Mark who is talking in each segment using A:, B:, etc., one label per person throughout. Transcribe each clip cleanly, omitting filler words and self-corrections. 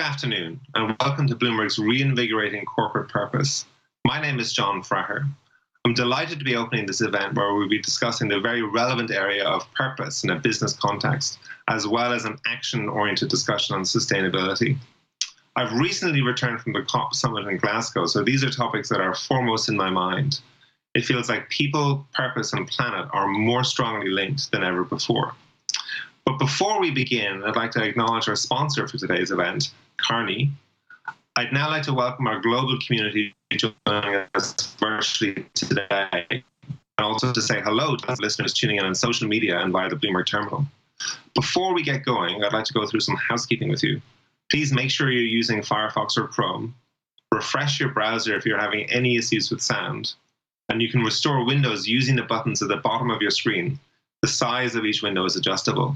A: afternoon, and welcome to Bloomberg's Reinvigorating Corporate Purpose. My name is John Fraher. I'm delighted to be opening this event where we'll be discussing the very relevant area of purpose in a business context, as well as an action-oriented discussion on sustainability. I've recently returned from the COP Summit in Glasgow, so these are topics that are foremost in my mind. It feels like people, purpose, and planet are more strongly linked than ever before. But before we begin, I'd like to acknowledge our sponsor for today's event, Carney. I'd now like to welcome our global community joining us virtually today, and also to say hello to listeners tuning in on social media and via the Bloomberg terminal. Before we get going, I'd like to go through some housekeeping with you. Please make sure you're using Firefox or Chrome. Refresh your browser if you're having any issues with sound. And you can restore windows using the buttons at the bottom of your screen. The size of each window is adjustable.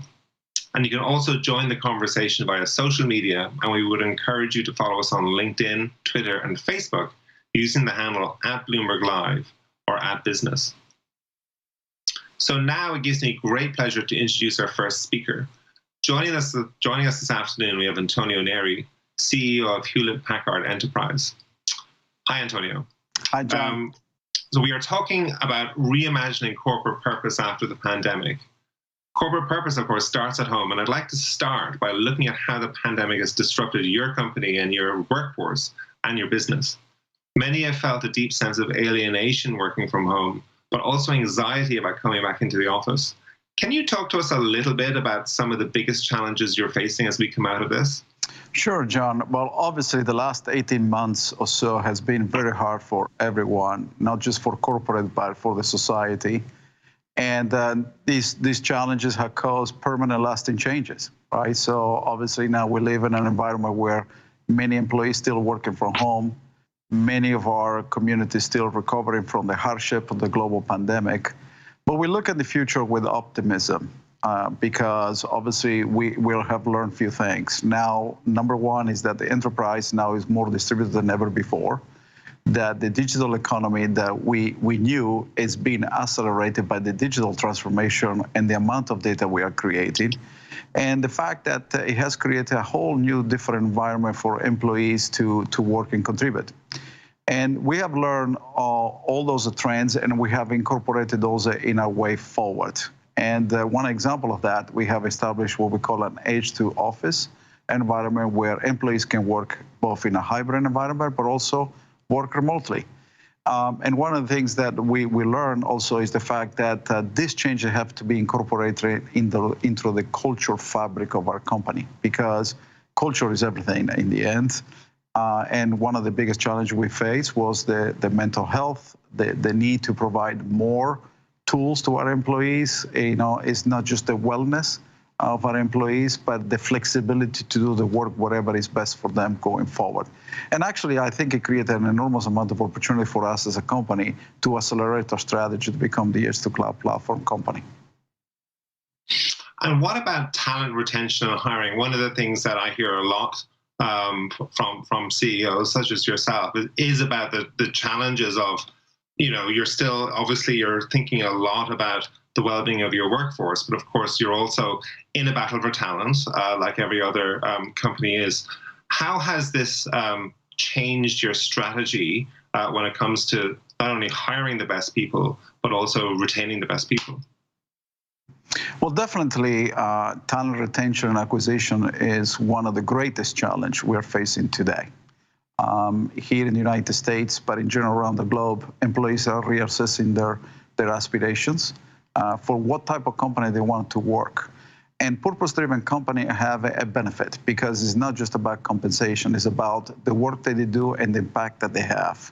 A: And you can also join the conversation via social media, and we would encourage you to follow us on LinkedIn, Twitter, and Facebook using the handle @BloombergLive or @Business. So now it gives me great pleasure to introduce our first speaker. Joining us this afternoon, we have Antonio Neri, CEO of Hewlett-Packard Enterprise. Hi, Antonio.
B: Hi, John.
A: So we are talking about reimagining corporate purpose after the pandemic. Corporate purpose, of course, starts at home, and I'd like to start by looking at how the pandemic has disrupted your company and your workforce and your business. Many have felt a deep sense of alienation working from home, but also anxiety about coming back into the office. Can you talk to us a little bit about some of the biggest challenges you're facing as we come out of this?
B: Sure, John. Well, obviously, the last 18 months or so has been very hard for everyone, not just for corporate, but for the society. And these challenges have caused permanent, lasting changes, right? So obviously now we live in an environment where many employees still working from home, many of our communities still recovering from the hardship of the global pandemic. But we look at the future with optimism because obviously we will have learned a few things. Now, number one is that the enterprise now is more distributed than ever before, that the digital economy that we knew is being accelerated by the digital transformation and the amount of data we are creating. And the fact that it has created a whole new different environment for employees to work and contribute. And we have learned all those trends, and we have incorporated those in our way forward. And one example of that, we have established what we call an edge to office environment where employees can work both in a hybrid environment, but also work remotely. And one of the things that we learn also is the fact that these changes have to be incorporated into the culture fabric of our company, because culture is everything in the end. And one of the biggest challenges we faced was the mental health, the need to provide more tools to our employees. You know, it's not just the wellness of our employees, but the flexibility to do the work whatever is best for them going forward. And actually, I think it created an enormous amount of opportunity for us as a company to accelerate our strategy to become the Edge to Cloud platform company.
A: And what about talent retention and hiring? One of the things that I hear a lot from CEOs such as yourself is about the challenges of, you know, you're thinking a lot about the well-being of your workforce, but of course you're also in a battle for talent, like every other company is. How has this changed your strategy when it comes to not only hiring the best people, but also retaining the best people?
B: Well, definitely, talent retention and acquisition is one of the greatest challenges we're facing today. Here in the United States, but in general around the globe, employees are reassessing their aspirations for what type of company they want to work. And purpose-driven company have a benefit because it's not just about compensation, it's about the work that they do and the impact that they have.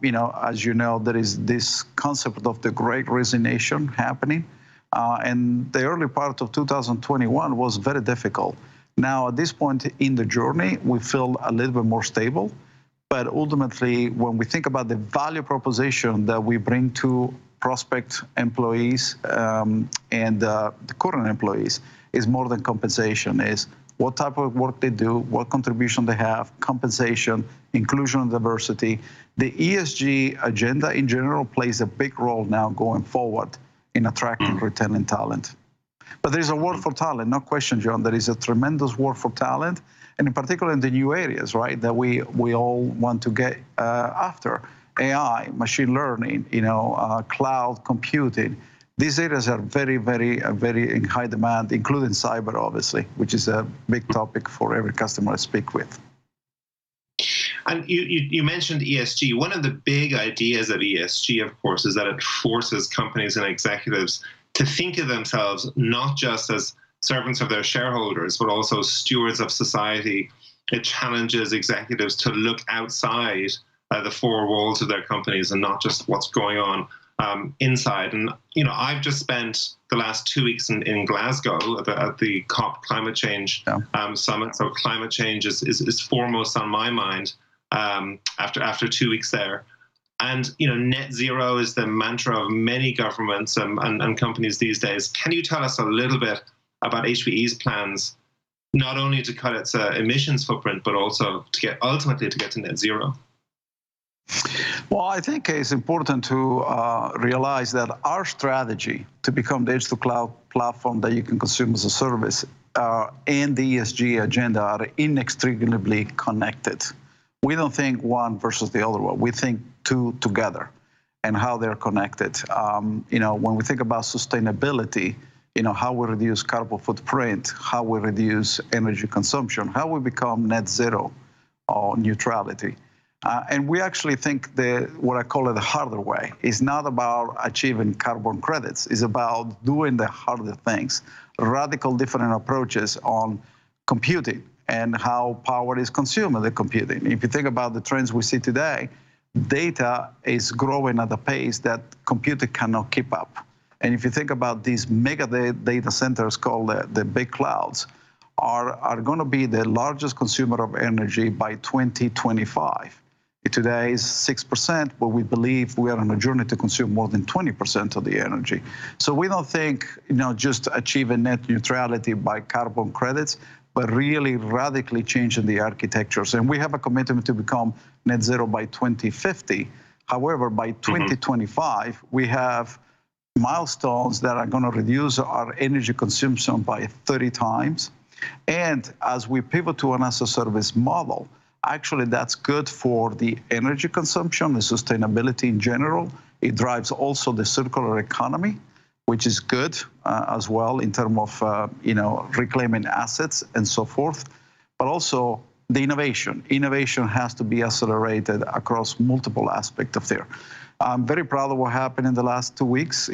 B: You know, as you know, there is this concept of the Great Resignation happening. And the early part of 2021 was very difficult. Now, at this point in the journey, we feel a little bit more stable. But ultimately, when we think about the value proposition that we bring to prospect employees and the current employees, is more than compensation, is what type of work they do, what contribution they have, compensation, inclusion and diversity. The ESG agenda in general plays a big role now going forward in attracting, retaining talent. But there is a war for talent, no question, John. There is a tremendous war for talent, and in particular in the new areas, right, that we all want to get after. AI, machine learning, cloud computing. These areas are very, very, very in high demand, including cyber, obviously, which is a big topic for every customer I speak with.
A: And you mentioned ESG. One of the big ideas of ESG, of course, is that it forces companies and executives to think of themselves not just as servants of their shareholders, but also stewards of society. It challenges executives to look outside the four walls of their companies and not just what's going on inside. And I've just spent the last 2 weeks in Glasgow at the COP climate change summit. So climate change is foremost on my mind after 2 weeks there. And net zero is the mantra of many governments and companies these days. Can you tell us a little bit about HPE's plans, not only to cut its emissions footprint, but also to ultimately get to net zero?
B: Well, I think it's important to realize that our strategy to become the edge-to-cloud platform that you can consume as a service and the ESG agenda are inextricably connected. We don't think one versus the other one. We think two together and how they're connected. When we think about sustainability, how we reduce carbon footprint, how we reduce energy consumption, how we become net zero or neutrality. And we actually think what I call it the harder way is not about achieving carbon credits. It's about doing the harder things, radical different approaches on computing and how power is consumed in the computing. If you think about the trends we see today, data is growing at a pace that computing cannot keep up. And if you think about these mega data centers called the big clouds, are going to be the largest consumer of energy by 2025. Today is 6%, but we believe we are on a journey to consume more than 20% of the energy. So we don't think, just achieving net neutrality by carbon credits, but really radically changing the architectures. And we have a commitment to become net zero by 2050. However, by 2025, we have milestones that are going to reduce our energy consumption by 30 times. And as we pivot to an as-a-service model, actually, that's good for the energy consumption, the sustainability in general. It drives also the circular economy, which is good as well in terms of reclaiming assets and so forth. But also the innovation. Innovation has to be accelerated across multiple aspects of there. I'm very proud of what happened in the last 2 weeks.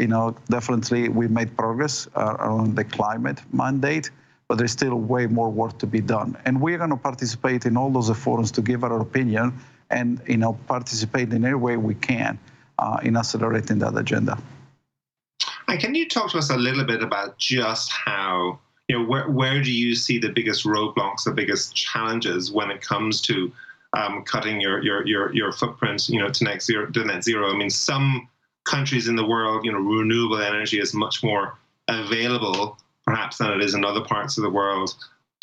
B: Definitely we made progress on the climate mandate, but there's still way more work to be done. And we're going to participate in all those forums to give our opinion and participate in any way we can in accelerating that agenda.
A: And can you talk to us a little bit about just how, where do you see the biggest roadblocks, the biggest challenges when it comes to cutting your footprint, to net zero? I mean, some countries in the world, renewable energy is much more available perhaps than it is in other parts of the world.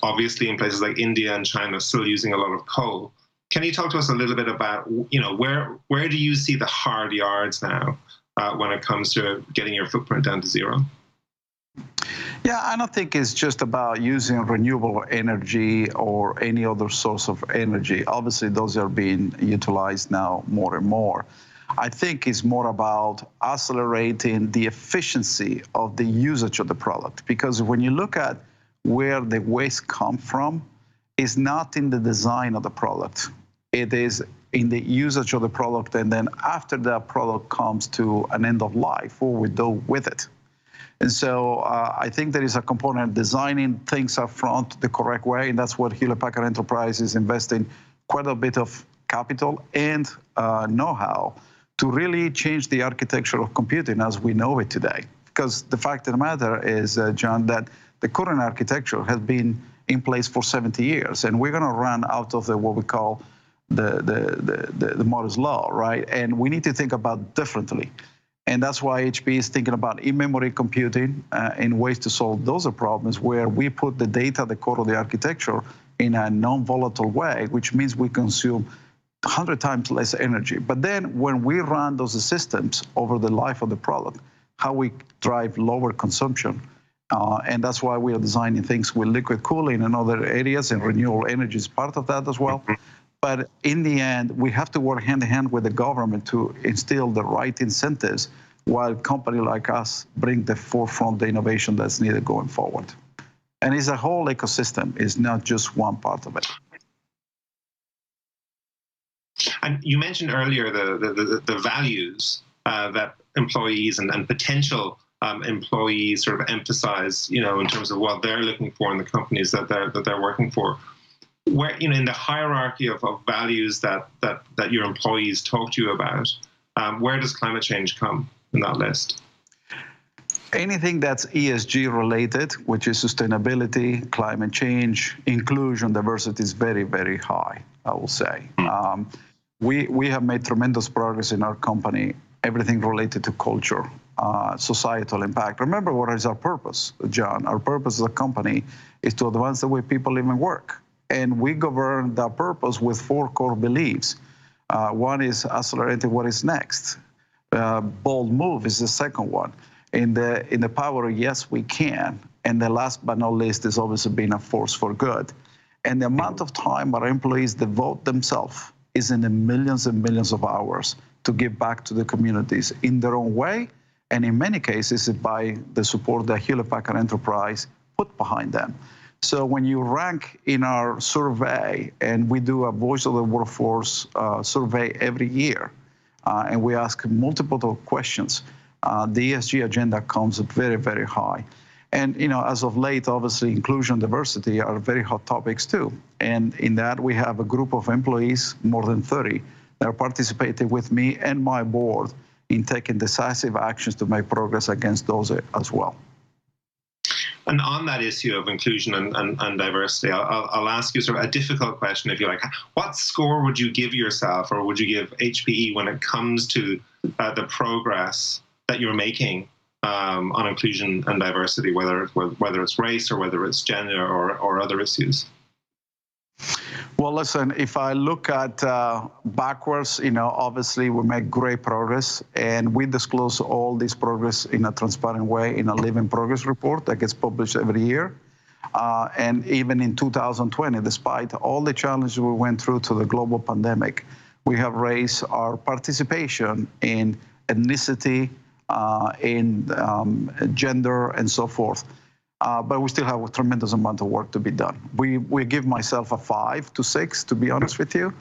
A: Obviously, in places like India and China, still using a lot of coal. Can you talk to us a little bit about, where do you see the hard yards now when it comes to getting your footprint down to zero?
B: Yeah, I don't think it's just about using renewable energy or any other source of energy. Obviously, those are being utilized now more and more. I think it's more about accelerating the efficiency of the usage of the product. Because when you look at where the waste comes from, it's not in the design of the product. It is in the usage of the product, and then after that product comes to an end of life, what we do with it. And so I think there is a component designing things up front the correct way, and that's what Hewlett-Packard Enterprise is investing quite a bit of capital and know-how to really change the architecture of computing as we know it today. Because the fact of the matter is, John, that the current architecture has been in place for 70 years, and we're going to run out of what we call the Moore's law, right? And we need to think about differently. And that's why HPE is thinking about in-memory computing in ways to solve those problems where we put the data, the core of the architecture, in a non-volatile way, which means we consume 100 times less energy. But then when we run those systems over the life of the product, how we drive lower consumption And that's why we are designing things with liquid cooling and other areas, and renewable energy is part of that as well. But in the end, we have to work hand in hand with the government to instill the right incentives, while companies like us bring the forefront the innovation that's needed going forward. And it's a whole ecosystem, it's not just one part of it.
A: And you mentioned earlier the values that employees and potential employees sort of emphasize, in terms of what they're looking for in the companies that they're working for. Where, in the hierarchy of values that your employees talk to you about, where does climate change come in that list?
B: Anything that's ESG related, which is sustainability, climate change, inclusion, diversity, is very, very high, I will say. We have made tremendous progress in our company, everything related to culture, societal impact. Remember, what is our purpose, John? Our purpose as a company is to advance the way people live and work. And we govern that purpose with 4 core beliefs. One is accelerating what is next. Bold move is the second one. In the power of yes, we can. And the last but not least is obviously being a force for good. And the amount of time our employees devote themselves is in the millions and millions of hours to give back to the communities in their own way, and in many cases by the support that Hewlett-Packard Enterprise put behind them. So when you rank in our survey, and we do a Voice of the Workforce survey every year, and we ask multiple questions, the ESG agenda comes very, very high. And as of late, obviously, inclusion and diversity are very hot topics too. And in that, we have a group of employees, more than 30, that are participating with me and my board in taking decisive actions to make progress against those as well.
A: And on that issue of inclusion and diversity, I'll ask you sort of a difficult question, if you like. What score would you give yourself, or would you give HPE when it comes to the progress that you're making on inclusion and diversity, whether it's race or whether it's gender or other issues?
B: Well, listen, if I look at backwards, obviously we make great progress, and we disclose all this progress in a transparent way in a living progress report that gets published every year. And even in 2020, despite all the challenges we went through to the global pandemic, we have raised our participation in ethnicity, in gender, and so forth. But we still have a tremendous amount of work to be done. We give myself a 5 to 6, to be honest with you.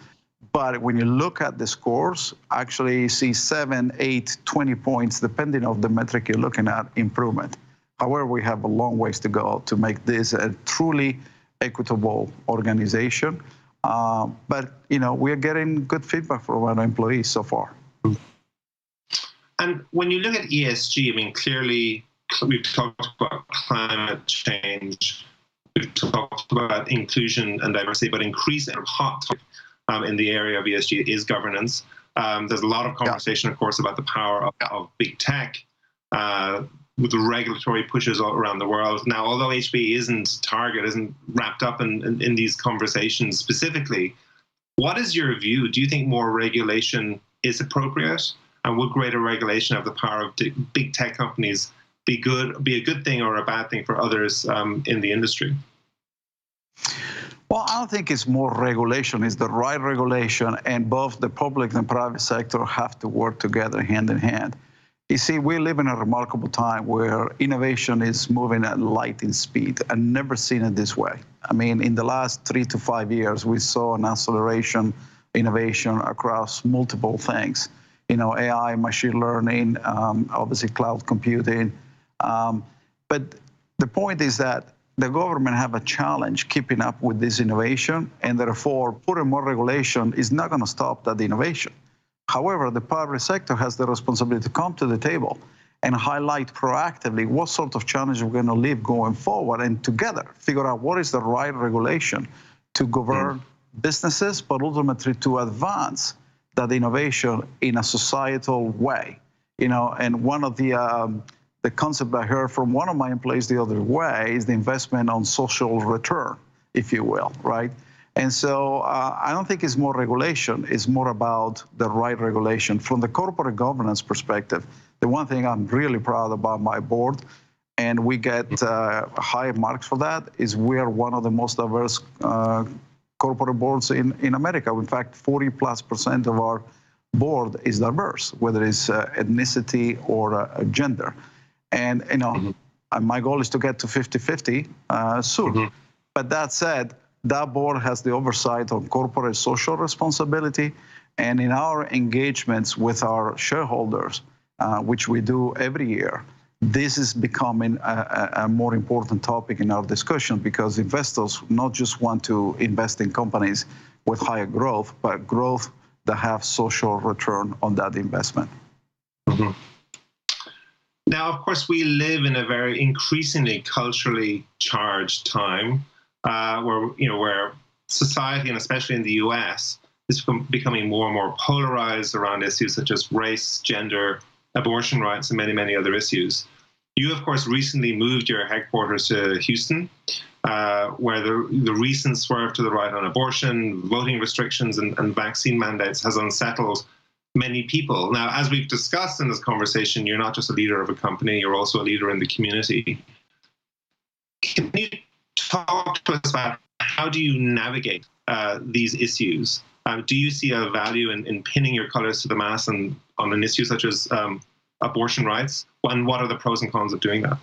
B: But when you look at the scores, actually you see 7, 8, 20 points, depending on the metric you're looking at, improvement. However, we have a long ways to go to make this a truly equitable organization. But we are getting good feedback from our employees so far.
A: And when you look at ESG, I mean, clearly, we've talked about climate change, we've talked about inclusion and diversity, but increasingly hot topic in the area of ESG is governance. There's a lot of conversation, of course, about the power of big tech with the regulatory pushes all around the world. Now, although HPE isn't wrapped up in these conversations specifically, what is your view? Do you think more regulation is appropriate? And would greater regulation of the power of big tech companies be a good thing or a bad thing for others in the industry?
B: Well, I don't think it's more regulation. It's the right regulation, and both the public and private sector have to work together hand in hand. You see, we live in a remarkable time where innovation is moving at lightning speed. I've never seen it this way. I mean, in the last 3 to 5 years, we saw an acceleration innovation across multiple things. AI, machine learning, obviously cloud computing. But the point is that the government have a challenge keeping up with this innovation, and therefore putting more regulation is not going to stop that innovation. However, the private sector has the responsibility to come to the table and highlight proactively what sort of challenges we're going to live going forward, and together figure out what is the right regulation to govern businesses, but ultimately to advance that innovation in a societal way. And one of the concept I heard from one of my employees the other way is the investment on social return, if you will, right? And so I don't think it's more regulation, it's more about the right regulation. From the corporate governance perspective, the one thing I'm really proud about my board, and we get high marks for that, is we are one of the most diverse corporate boards in America. In fact, 40+% of our board is diverse, whether it's ethnicity or gender. And my goal is to get to 50-50 soon. But that said, that board has the oversight on corporate social responsibility, and in our engagements with our shareholders, which we do every year, this is becoming a more important topic in our discussion, because investors not just want to invest in companies with higher growth, but growth that have social return on that investment.
A: Now, of course, we live in a very increasingly culturally charged time, where society, and especially in the US, is becoming more and more polarized around issues such as race, gender, abortion rights, and many, many other issues. You, of course, recently moved your headquarters to Houston, where the recent swerve to the right on abortion, voting restrictions, and vaccine mandates has unsettled many people. Now, as we've discussed in this conversation, you're not just a leader of a company, you're also a leader in the community. Can you talk to us about how do you navigate these issues? Do you see a value in pinning your colors to the mast on an issue such as abortion rights? And what are the pros and cons of doing that?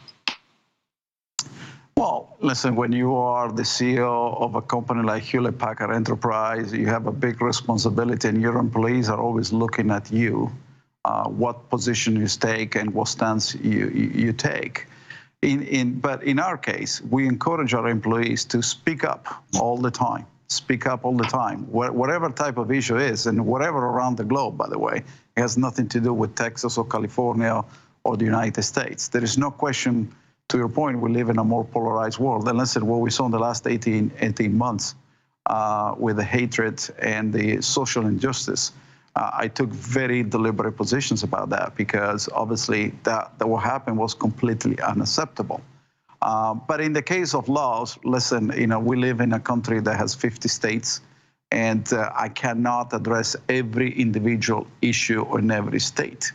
B: Well, listen, when you are the CEO of a company like Hewlett-Packard Enterprise, you have a big responsibility, and your employees are always looking at you, what position you take and what stance you take. But in our case, we encourage our employees to speak up all the time. Speak up all the time, whatever type of issue is, and whatever around the globe, by the way. It has nothing to do with Texas or California or the United States. There is no question, to your point, we live in a more polarized world. And listen, what we saw in the last 18 months with the hatred and the social injustice, I took very deliberate positions about that, because obviously that what happened was completely unacceptable. But in the case of laws, listen, we live in a country that has 50 states, and I cannot address every individual issue in every state.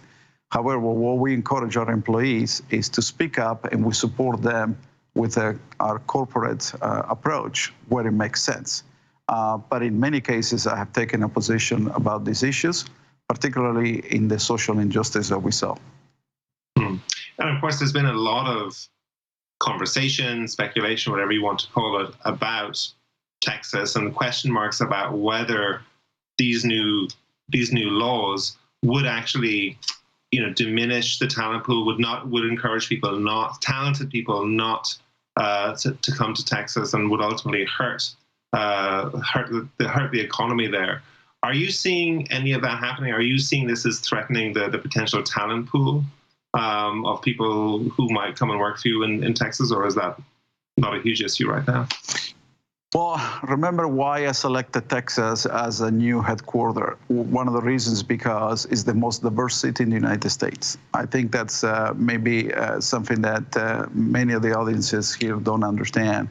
B: However, what we encourage our employees is to speak up, and we support them with our corporate approach where it makes sense. But in many cases, I have taken a position about these issues, particularly in the social injustice that we saw.
A: And of course, there's been a lot of conversation, speculation, whatever you want to call it, about Texas, and question marks about whether these new laws would actually, diminish the talent pool, would encourage talented people not to come to Texas, and would ultimately hurt the economy there. Are you seeing any of that happening? Are you seeing this as threatening the potential talent pool of people who might come and work for you in Texas, or is that not a huge issue right now?
B: Well, remember why I selected Texas as a new headquarters. One of the reasons because it's the most diverse city in the United States. I think that's maybe something that many of the audiences here don't understand.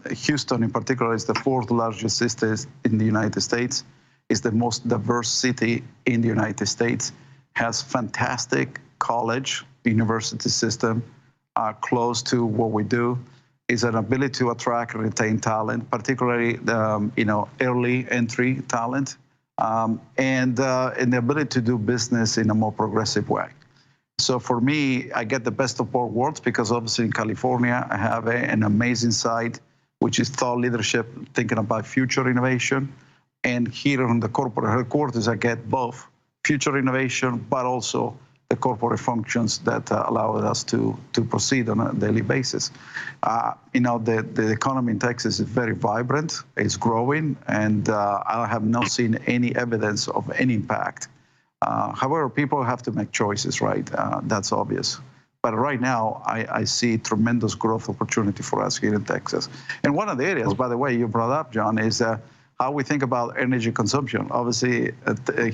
B: Houston, in particular, is the fourth largest city in the United States. It's the most diverse city in the United States. Has fantastic college, university system, close to what we do. Is an ability to attract and retain talent, particularly early entry talent, and the ability to do business in a more progressive way. So for me, I get the best of both worlds, because obviously in California, I have an amazing site, which is thought leadership, thinking about future innovation. And here on the corporate headquarters, I get both future innovation, but also the corporate functions that allow us to proceed on a daily basis. The economy in Texas is very vibrant, it's growing, and I have not seen any evidence of any impact. However, people have to make choices, right? That's obvious. But right now, I see tremendous growth opportunity for us here in Texas. And one of the areas, by the way, you brought up, John, is how we think about energy consumption. Obviously,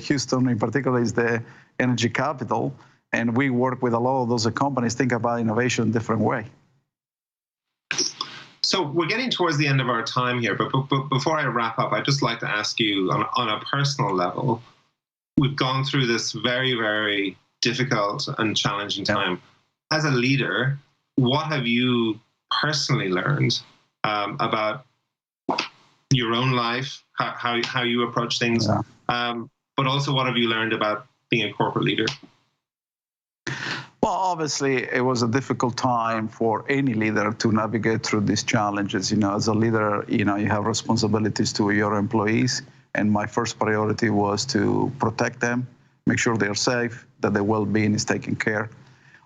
B: Houston in particular is the energy capital, and we work with a lot of those companies, think about innovation in a different way.
A: So we're getting towards the end of our time here, but before I wrap up, I'd just like to ask you on a personal level, we've gone through this very, very difficult and challenging time. As a leader, what have you personally learned about your own life, how you approach things, but also what have you learned about being a corporate leader?
B: Well, obviously, it was a difficult time for any leader to navigate through these challenges. As a leader, you have responsibilities to your employees, and my first priority was to protect them, make sure they're safe, that their well-being is taken care.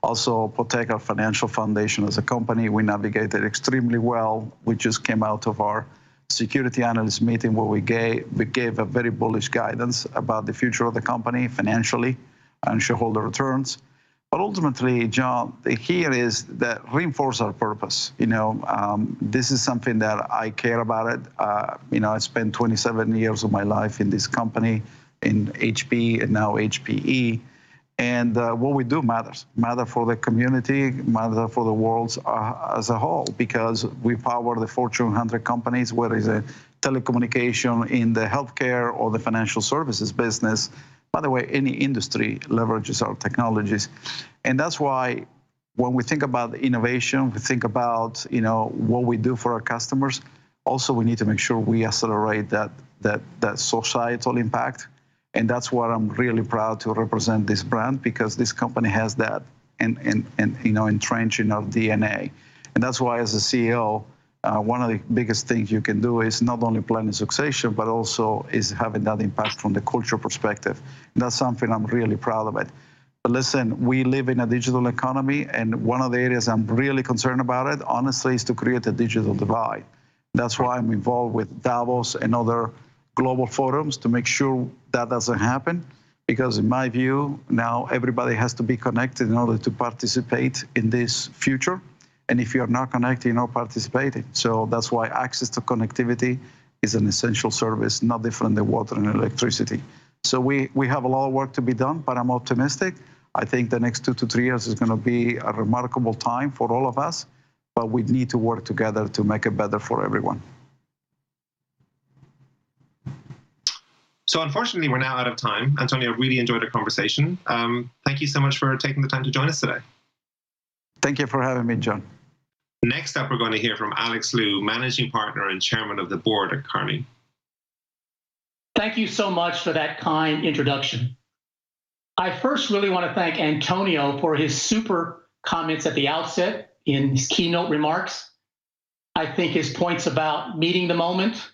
B: Also, protect our financial foundation as a company. We navigated extremely well. We just came out of our security analyst meeting where we gave a very bullish guidance about the future of the company financially and shareholder returns. But ultimately, John, the key is that reinforce our purpose. This is something that I care about it. I spent 27 years of my life in this company, in HP and now HPE. And what we do matters for the community, matter for the world as a whole, because we power the Fortune 100 companies, whether it's a telecommunication in the healthcare or the financial services business. By the way, any industry leverages our technologies. And that's why when we think about innovation, we think about what we do for our customers. Also, we need to make sure we accelerate that societal impact. And that's what I'm really proud to represent this brand, because this company has that entrenched in our DNA. And that's why, as a CEO, one of the biggest things you can do is not only planning succession, but also is having that impact from the culture perspective. And that's something I'm really proud of it. But listen, we live in a digital economy, and one of the areas I'm really concerned about it, honestly, is to create a digital divide. That's why I'm involved with Davos and other global forums to make sure that doesn't happen. Because in my view, now everybody has to be connected in order to participate in this future. And if you're not connected, you're not participating. So that's why access to connectivity is an essential service, not different than water and electricity. So we have a lot of work to be done, but I'm optimistic. I think the next 2 to 3 years is going to be a remarkable time for all of us, but we need to work together to make it better for everyone.
A: So unfortunately, we're now out of time. Antonio, I really enjoyed our conversation. Thank you so much for taking the time to join us today.
B: Thank you for having me, John.
A: Next up, we're going to hear from Alex Liu, Managing Partner and Chairman of the Board at Kearney.
C: Thank you so much for that kind introduction. I first really want to thank Antonio for his super comments at the outset in his keynote remarks. I think his points about meeting the moment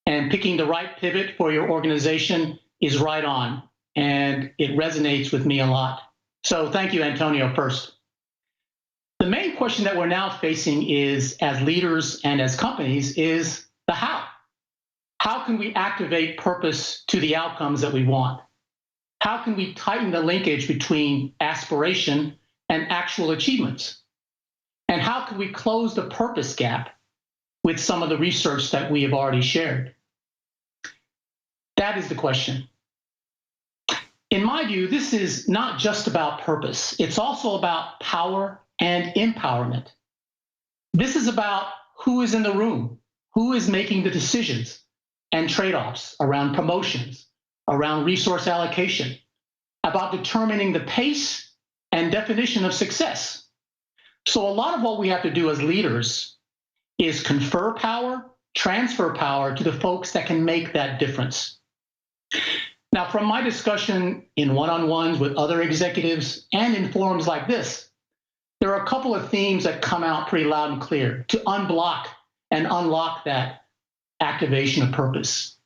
C: and picking the right pivot for your organization is right on, and it resonates with me a lot. So thank you, Antonio, first. The main question that we're now facing is, as leaders and as companies, is the how. How can we activate purpose to the outcomes that we want? How can we tighten the linkage between aspiration and actual achievements? And how can we close the purpose gap with some of the research that we have already shared? That is the question. In my view, this is not just about purpose. It's also about power and empowerment. This is about who is in the room, who is making the decisions and trade-offs around promotions, around resource allocation, about determining the pace and definition of success. So a lot of what we have to do as leaders is confer power, transfer power to the folks that can make that difference. Now, from my discussion in one-on-ones with other executives and in forums like this, there are a couple of themes that come out pretty loud and clear to unblock and unlock that activation of purpose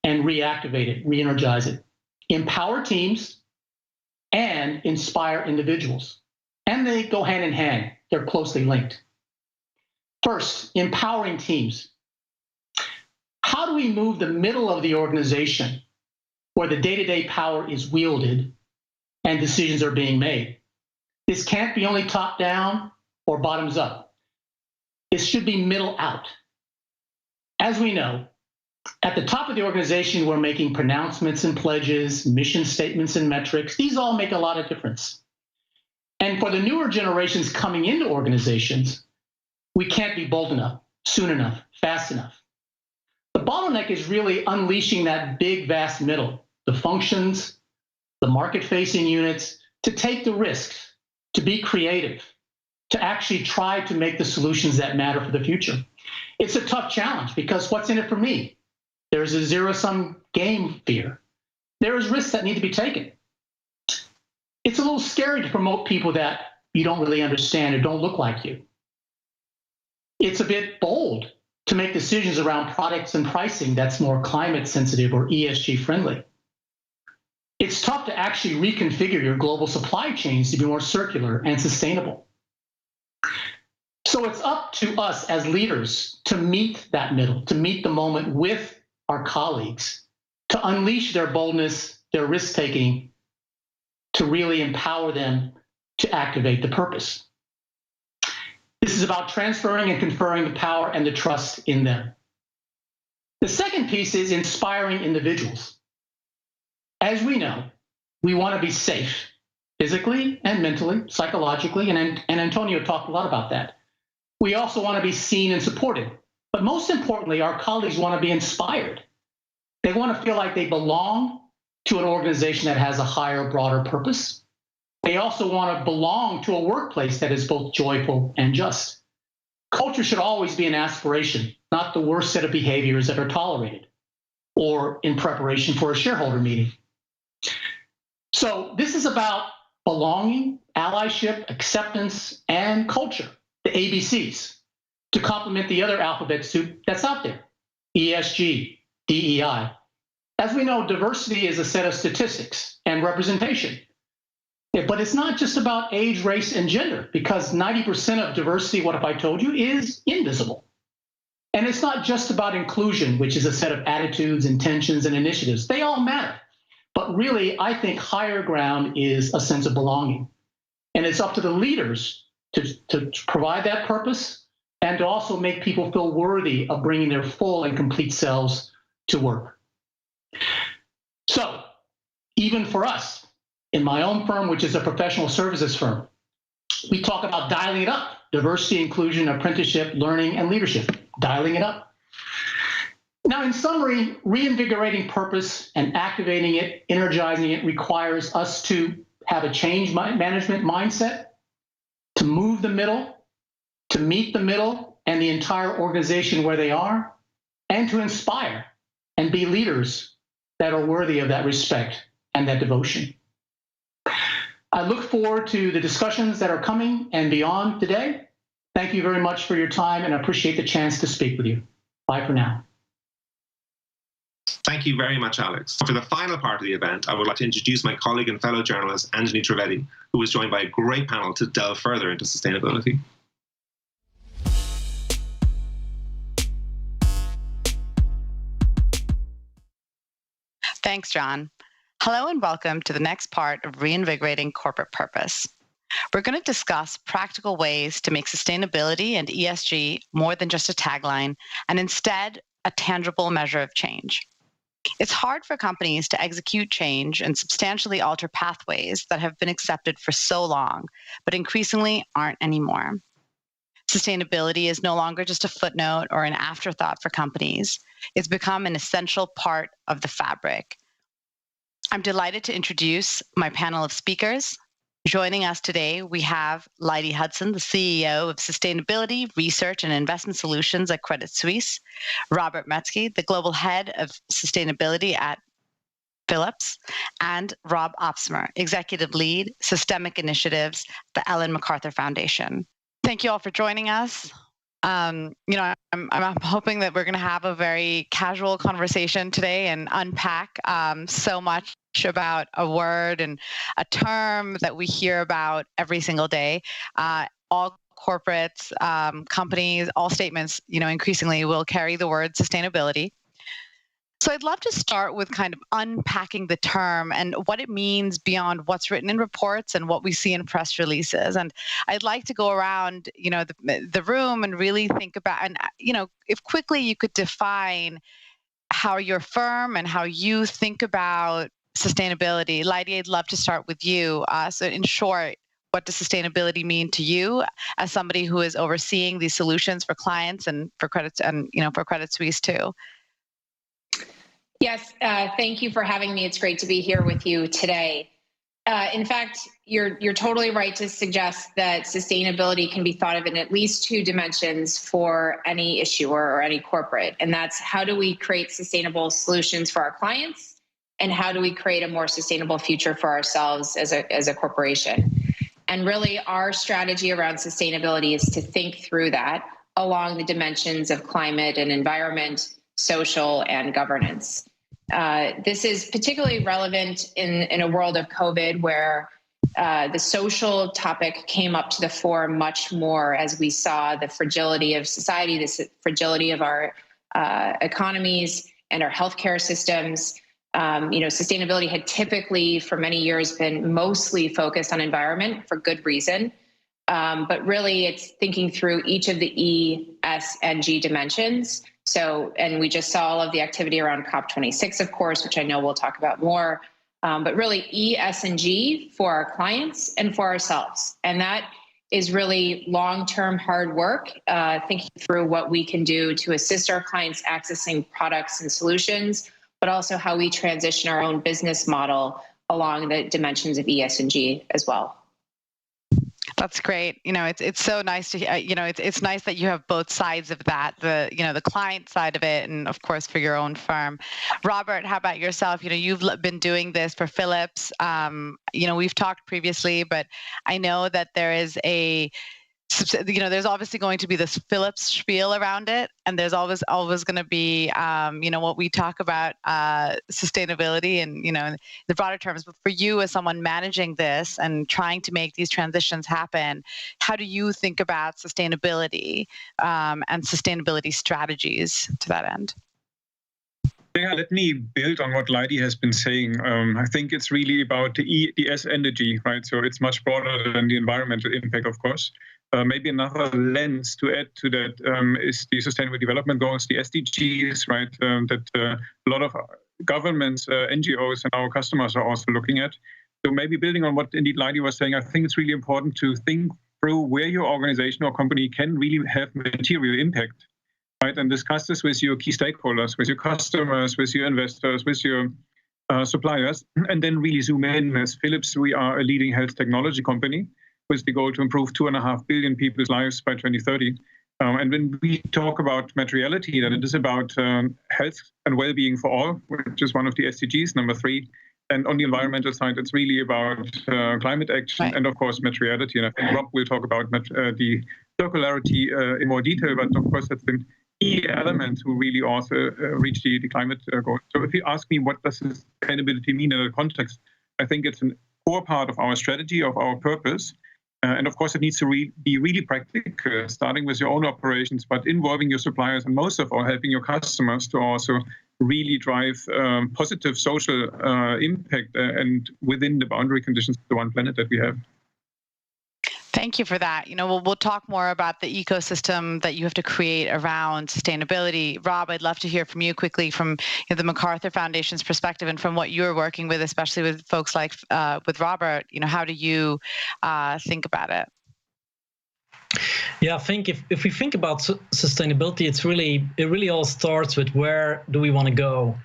C: and reactivate it, re-energize it. Empower teams and inspire individuals. And they go hand in hand. They're closely linked. First, empowering teams. How do we move the middle of the organization where the day-to-day power is wielded and decisions are being made? This can't be only top-down or bottoms-up. It should be middle-out. As we know, at the top of the organization, we're making pronouncements and pledges, mission statements and metrics. These all make a lot of difference. And for the newer generations coming into organizations, we can't be bold enough, soon enough, fast enough. The bottleneck is really unleashing that big, vast middle, the functions, the market-facing units, to take the risks, to be creative, to actually try to make the solutions that matter for the future. It's a tough challenge because what's in it for me? There's a zero-sum game fear. There's risks that need to be taken. It's a little scary to promote people that you don't really understand or don't look like you. It's a bit bold to make decisions around products and pricing that's more climate sensitive or ESG friendly. It's tough to actually reconfigure your global supply chains to be more circular and sustainable. So it's up to us as leaders to meet that middle, to meet the moment with our colleagues, to unleash their boldness, their risk-taking, to really empower them to activate the purpose. This is about transferring and conferring the power and the trust in them. The second piece is inspiring individuals. As we know, we want to be safe, physically and mentally, psychologically, and Antonio talked a lot about that. We also want to be seen and supported. But most importantly, our colleagues want to be inspired. They want to feel like they belong to an organization that has a higher, broader purpose. They also want to belong to a workplace that is both joyful and just. Culture should always be an aspiration, not the worst set of behaviors that are tolerated or in preparation for a shareholder meeting. So this is about belonging, allyship, acceptance, and culture, the ABCs, to complement the other alphabet soup that's out there, ESG, DEI. As we know, diversity is a set of statistics and representation. But it's not just about age, race, and gender, because 90% of diversity, what if I told you, is invisible. And it's not just about inclusion, which is a set of attitudes, intentions, and initiatives. They all matter. But really, I think higher ground is a sense of belonging. And it's up to the leaders to provide that purpose and to also make people feel worthy of bringing their full and complete selves to work. So, even for us, in my own firm, which is a professional services firm, we talk about dialing it up: diversity, inclusion, apprenticeship, learning, and leadership. Dialing it up. Now, in summary, reinvigorating purpose and activating it, energizing it, requires us to have a change management mindset, to move the middle, to meet the middle and the entire organization where they are, and to inspire and be leaders that are worthy of that respect and that devotion. I look forward to the discussions that are coming and beyond today. Thank you very much for your time, and I appreciate the chance to speak with you. Bye for now.
A: Thank you very much, Alex. For the final part of the event, I would like to introduce my colleague and fellow journalist, Anthony Trivedi, who was joined by a great panel to delve further into sustainability.
D: Thanks, John. Hello and welcome to the next part of Reinvigorating Corporate Purpose. We're going to discuss practical ways to make sustainability and ESG more than just a tagline, and instead a tangible measure of change. It's hard for companies to execute change and substantially alter pathways that have been accepted for so long, but increasingly aren't anymore. Sustainability is no longer just a footnote or an afterthought for companies. It's become an essential part of the fabric. I'm delighted to introduce my panel of speakers. Joining us today, we have Lydie Hudson, the CEO of Sustainability, Research and Investment Solutions at Credit Suisse, Robert Metzke, the Global Head of Sustainability at Philips, and Rob Opsmer, Executive Lead, Systemic Initiatives, the Ellen MacArthur Foundation. Thank you all for joining us. I'm hoping that we're going to have a very casual conversation today and unpack so much about a word and a term that we hear about every single day. All corporates, companies, all statements, increasingly will carry the word sustainability. So I'd love to start with kind of unpacking the term and what it means beyond what's written in reports and what we see in press releases. And I'd like to go around, the room and really think about, and if quickly you could define how your firm and how you think about sustainability. Lydie, I'd love to start with you. So in short, what does sustainability mean to you as somebody who is overseeing these solutions for clients and for credits and for Credit Suisse too?
E: Yes, thank you for having me. It's great to be here with you today. In fact, you're totally right to suggest that sustainability can be thought of in at least two dimensions for any issuer or any corporate. And that's how do we create sustainable solutions for our clients, and how do we create a more sustainable future for ourselves as a corporation? And really, our strategy around sustainability is to think through that along the dimensions of climate and environment, social, and governance. This is particularly relevant in a world of COVID, where the social topic came up to the fore much more as we saw the fragility of society, the fragility of our economies and our healthcare systems. Sustainability had typically for many years been mostly focused on environment for good reason. But really it's thinking through each of the E, S, and G dimensions. So, and we just saw all of the activity around COP26, of course, which I know we'll talk about more, but really E, S, and G for our clients and for ourselves. And that is really long-term hard work, thinking through what we can do to assist our clients accessing products and solutions, but also how we transition our own business model along the dimensions of E, S, and G as well.
D: That's great. It's so nice to, it's nice that you have both sides of that, the client side of it, and of course for your own firm. Robert, how about yourself? You've been doing this for Philips. We've talked previously, but I know that there is there's obviously going to be this Philips spiel around it, and there's always going to be, what we talk about, sustainability and, the broader terms. But for you as someone managing this and trying to make these transitions happen, how do you think about sustainability and sustainability strategies to that end?
F: Yeah, let me build on what Lydie has been saying. I think it's really about the E, the S, and the G, right? So it's much broader than the environmental impact, of course. Maybe another lens to add to that is the Sustainable Development Goals, the SDGs, right? That a lot of governments, NGOs, and our customers are also looking at. So maybe building on what indeed Lydie was saying, I think it's really important to think through where your organization or company can really have material impact, right? And discuss this with your key stakeholders, with your customers, with your investors, with your suppliers, and then really zoom in. As Philips, we are a leading health technology company with the goal to improve 2.5 billion people's lives by 2030. And when we talk about materiality, then it is about health and well-being for all, which is one of the SDGs, number 3. And on the environmental side, it's really about climate action and, of course, materiality. And I think Rob will talk about the circularity in more detail, but of course, that's been key element to really also reach the climate goal. So if you ask me what does sustainability mean in a context, I think it's a core part of our strategy, of our purpose. And of course, it needs to be really practical, starting with your own operations, but involving your suppliers, and most of all, helping your customers to also really drive positive social impact and within the boundary conditions of the one planet that we have.
D: Thank you for that. We'll talk more about the ecosystem that you have to create around sustainability. Rob, I'd love to hear from you quickly from the MacArthur Foundation's perspective and from what you're working with, especially with folks like with Robert. How do you think about it?
G: Yeah, I think if we think about sustainability, it really all starts with where do we want to go.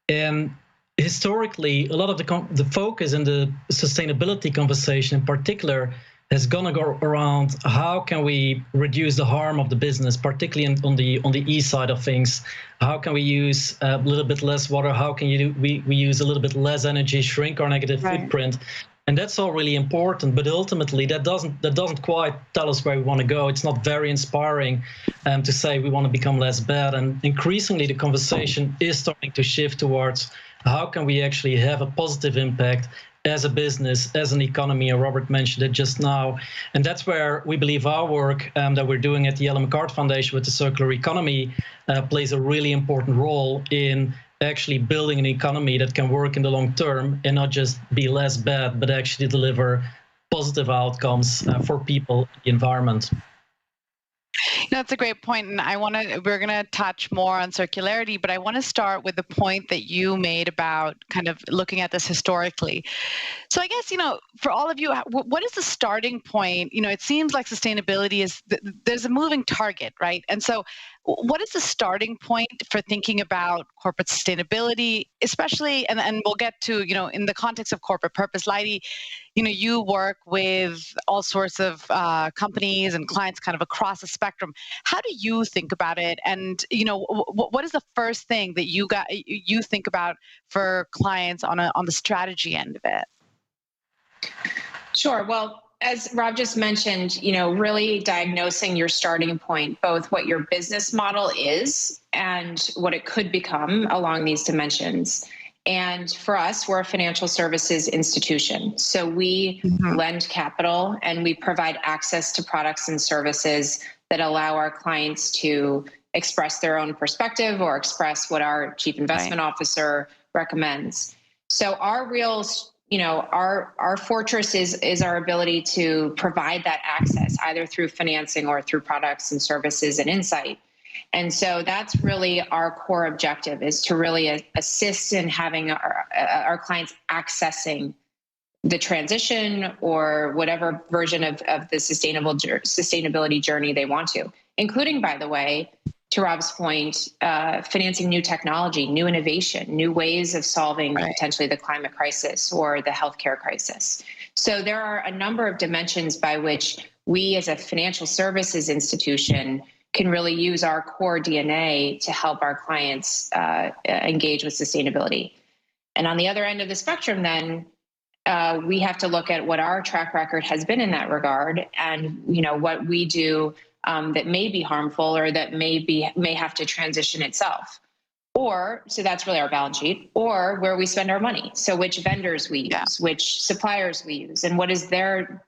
G: And historically, a lot of the focus in the sustainability conversation in particular is going to go around how can we reduce the harm of the business, particularly on the E side of things. How can we use a little bit less water? How can we use a little bit less energy, shrink our negative footprint? And that's all really important, but ultimately that doesn't quite tell us where we want to go. It's not very inspiring to say we want to become less bad. And increasingly the conversation is starting to shift towards how can we actually have a positive impact as a business, as an economy, and Robert mentioned it just now. And that's where we believe our work that we're doing at the Ellen MacArthur Foundation with the circular economy plays a really important role in actually building an economy that can work in the long term and not just be less bad, but actually deliver positive outcomes for people, the environment.
D: That's a great point, and we're going to touch more on circularity, but I want to start with the point that you made about kind of looking at this historically. So I guess, for all of you, what is the starting point? It seems like sustainability there's a moving target, right? And so what is the starting point for thinking about corporate sustainability, especially, and we'll get to, in the context of corporate purpose, Lydie, you work with all sorts of companies and clients kind of across the spectrum. How do you think about it? And, what is the first thing that you think about for clients on the strategy end of it?
E: Sure. Well, as Rob just mentioned, really diagnosing your starting point, both what your business model is and what it could become along these dimensions. And for us, we're a financial services institution. So we lend capital and we provide access to products and services that allow our clients to express their own perspective or express what our chief investment officer recommends. So our real our fortress is our ability to provide that access either through financing or through products and services and insight. And so that's really our core objective, is to really assist in having our clients accessing the transition or whatever version of the sustainability journey they want to, including, by the way, to Rob's point, financing new technology, new innovation, new ways of solving potentially the climate crisis or the healthcare crisis. So there are a number of dimensions by which we as a financial services institution can really use our core DNA to help our clients engage with sustainability. And on the other end of the spectrum, then, we have to look at what our track record has been in that regard and, what we do that may be harmful or that may have to transition itself. So that's really our balance sheet, or where we spend our money. So which vendors we use, which suppliers we use, and what is the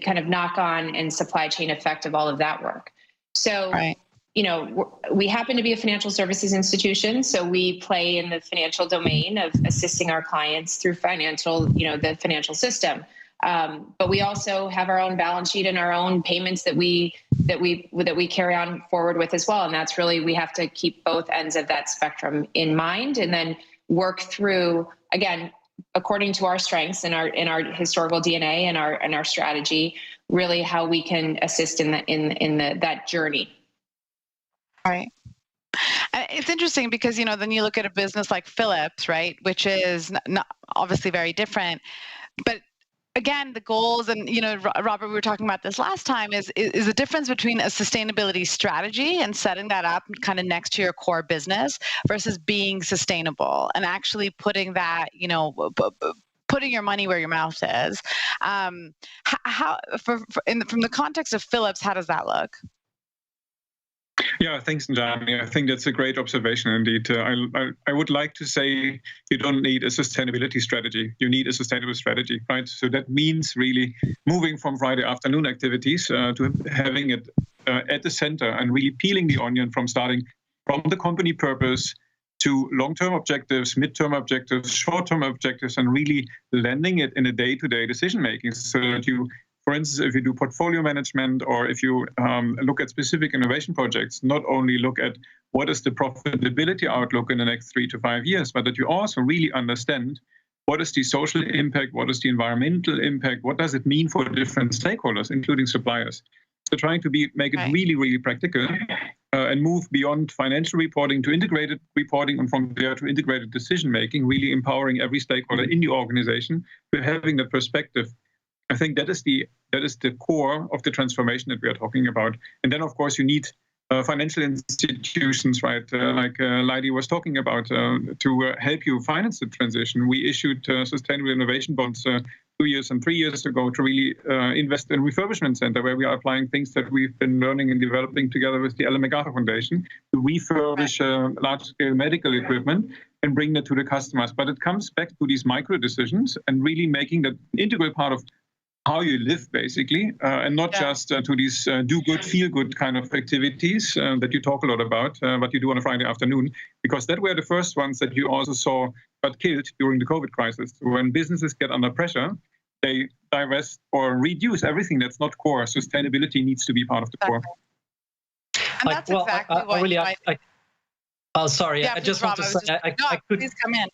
E: kind of knock-on and supply chain effect of all of that work. So, we happen to be a financial services institution, so we play in the financial domain of assisting our clients through the financial system. But we also have our own balance sheet and our own payments that we carry on forward with as well. And that's really, we have to keep both ends of that spectrum in mind, and then work through, again, according to our strengths and our historical DNA and our strategy, really how we can assist in that journey.
D: Right. It's interesting because, then you look at a business like Philips, right, which is not obviously very different, but again, the goals, and Robert, we were talking about this last time, is the difference between a sustainability strategy and setting that up kind of next to your core business versus being sustainable and actually putting that, putting your money where your mouth is. From the context of Philips, how does that look?
F: Yeah, thanks, Jani. I think that's a great observation indeed. I would like to say you don't need a sustainability strategy. You need a sustainable strategy, right? So that means really moving from Friday afternoon activities to having it at the center and really peeling the onion from starting from the company purpose to long-term objectives, mid-term objectives, short-term objectives, and really landing it in a day-to-day decision-making so that you, for instance, if you do portfolio management or if you look at specific innovation projects, not only look at what is the profitability outlook in the next 3 to 5 years, but that you also really understand what is the social impact, what is the environmental impact, what does it mean for different stakeholders, including suppliers. So trying to make it really, really practical and move beyond financial reporting to integrated reporting, and from there to integrated decision-making, really empowering every stakeholder in the organization to having that perspective. I think that is the core of the transformation that we are talking about. And then, of course, you need financial institutions, right, like Lydie was talking about, to help you finance the transition. We issued sustainable innovation bonds 2 years and 3 years ago to really invest in refurbishment center, where we are applying things that we've been learning and developing together with the Ellen MacArthur Foundation to refurbish large-scale medical equipment and bring that to the customers. But it comes back to these micro decisions and really making that an integral part of how you live, basically, and not just to these do-good, feel-good kind of activities that you talk a lot about, but you do on a Friday afternoon, because that were the first ones that you also saw got killed during the COVID crisis. When businesses get under pressure, they divest or reduce everything that's not core. Sustainability needs to be part of the core.
D: And that's exactly what
G: really,
D: I
G: sorry,
D: yeah,
G: I just
D: Rob,
G: want to say...
D: please come in.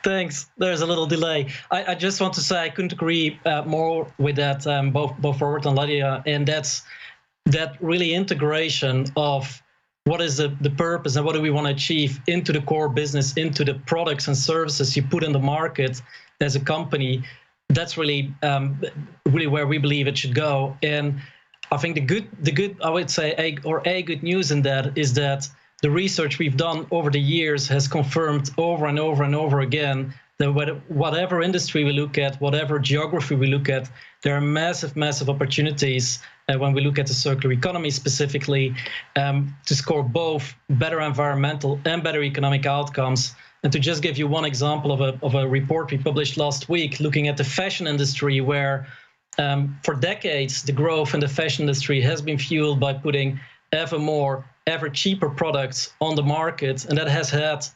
G: Thanks. There's a little delay. I just want to say I couldn't agree more with that, both Robert and Lydia, and that's that really integration of what is the purpose and what do we want to achieve into the core business, into the products and services you put in the market as a company, that's really where we believe it should go. And I think the good I would say a good news in that is that the research we've done over the years has confirmed over and over and over again that whatever industry we look at, whatever geography we look at, there are massive opportunities when we look at the circular economy specifically to score both better environmental and better economic outcomes. And to just give you one example of a report we published last week looking at the fashion industry, where for decades the growth in the fashion industry has been fueled by putting ever more, ever cheaper products on the market, and that has had,